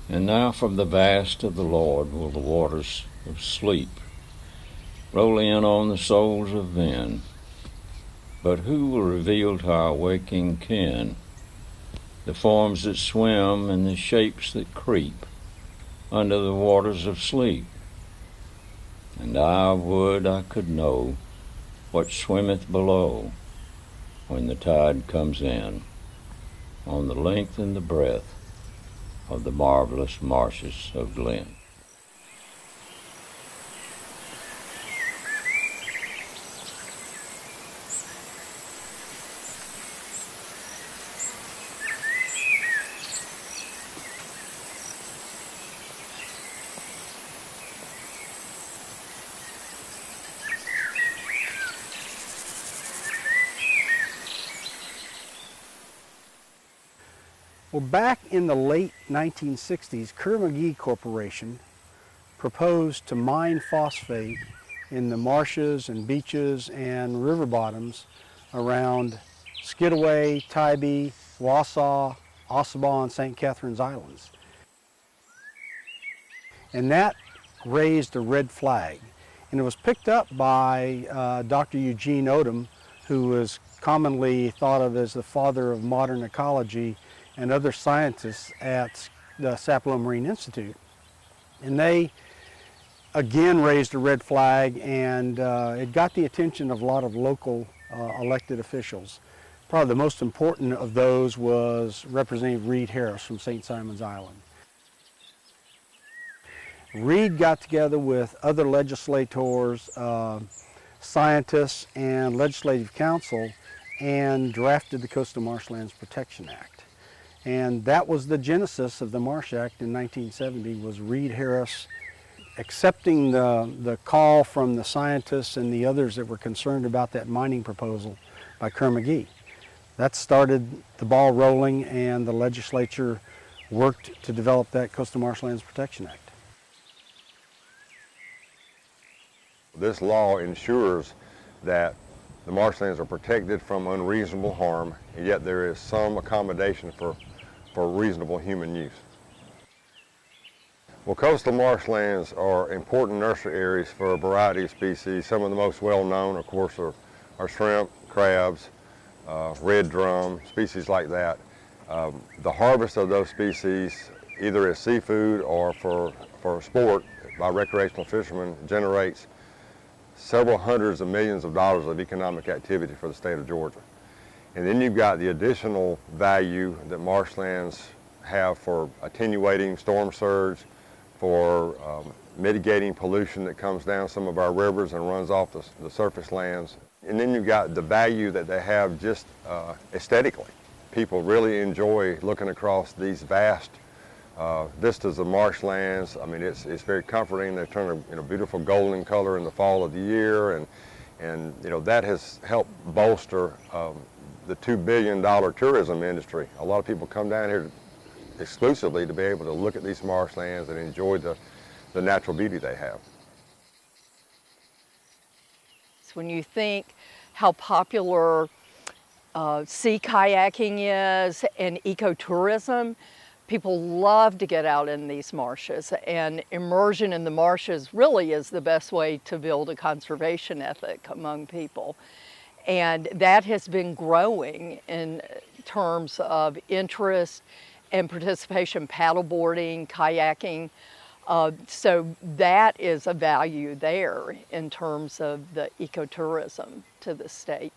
And now from the vast of the Lord will the waters of sleep roll in on the souls of men. But who will reveal to our waking ken the forms that swim and the shapes that creep under the waters of sleep? And I would I could know what swimmeth below when the tide comes in on the length and the breadth of the marvelous marshes of Glen. Well, back in the late 1960s, Kerr-McGee Corporation proposed to mine phosphate in the marshes and beaches and river bottoms around Skidaway, Tybee, Wausau, Ossabaw, and St. Catharines Islands. And that raised a red flag. And it was picked up by Dr. Eugene Odom, who was commonly thought of as the father of modern ecology, and other scientists at the Sapelo Marine Institute. And they again raised a red flag, and it got the attention of a lot of local elected officials. Probably the most important of those was Representative Reed Harris from St. Simons Island. Reed got together with other legislators, scientists, and legislative council and drafted the Coastal Marshlands Protection Act. And that was the genesis of the Marsh Act in 1970, was Reed Harris accepting the call from the scientists and the others that were concerned about that mining proposal by Kerr-McGee. That started the ball rolling, and the legislature worked to develop that Coastal Marshlands Protection Act. This law ensures that the marshlands are protected from unreasonable harm, and yet there is some accommodation for reasonable human use. Well, coastal marshlands are important nursery areas for a variety of species. Some of the most well-known, of course, are shrimp, crabs, red drum, species like that. The harvest of those species, either as seafood or for sport by recreational fishermen, generates several hundreds of millions of dollars of economic activity for the state of Georgia. And then you've got the additional value that marshlands have for attenuating storm surge, for mitigating pollution that comes down some of our rivers and runs off the surface lands. And then you've got the value that they have just aesthetically. People really enjoy looking across these vast vistas of marshlands. I mean, it's very comforting. They turn a beautiful golden color in the fall of the year, and that has helped bolster the $2 billion tourism industry. A lot of people come down here exclusively to be able to look at these marshlands and enjoy the natural beauty they have. So when you think how popular sea kayaking is and ecotourism, people love to get out in these marshes, and immersion in the marshes really is the best way to build a conservation ethic among people. And that has been growing in terms of interest and participation, paddleboarding, kayaking. So that is a value there in terms of the ecotourism to the state.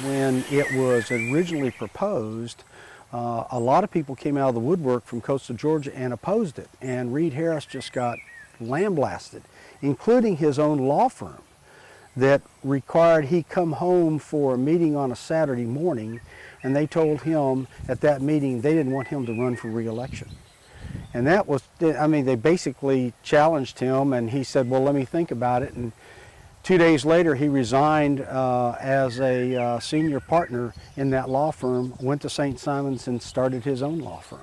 When it was originally proposed, a lot of people came out of the woodwork from coastal Georgia and opposed it, and Reed Harris just got lambasted, including his own law firm, that required he come home for a meeting on a Saturday morning, and they told him at that meeting they didn't want him to run for re-election. And that was, I mean, they basically challenged him, and he said, well, let me think about it. And 2 days later, he resigned as a senior partner in that law firm, went to St. Simons and started his own law firm.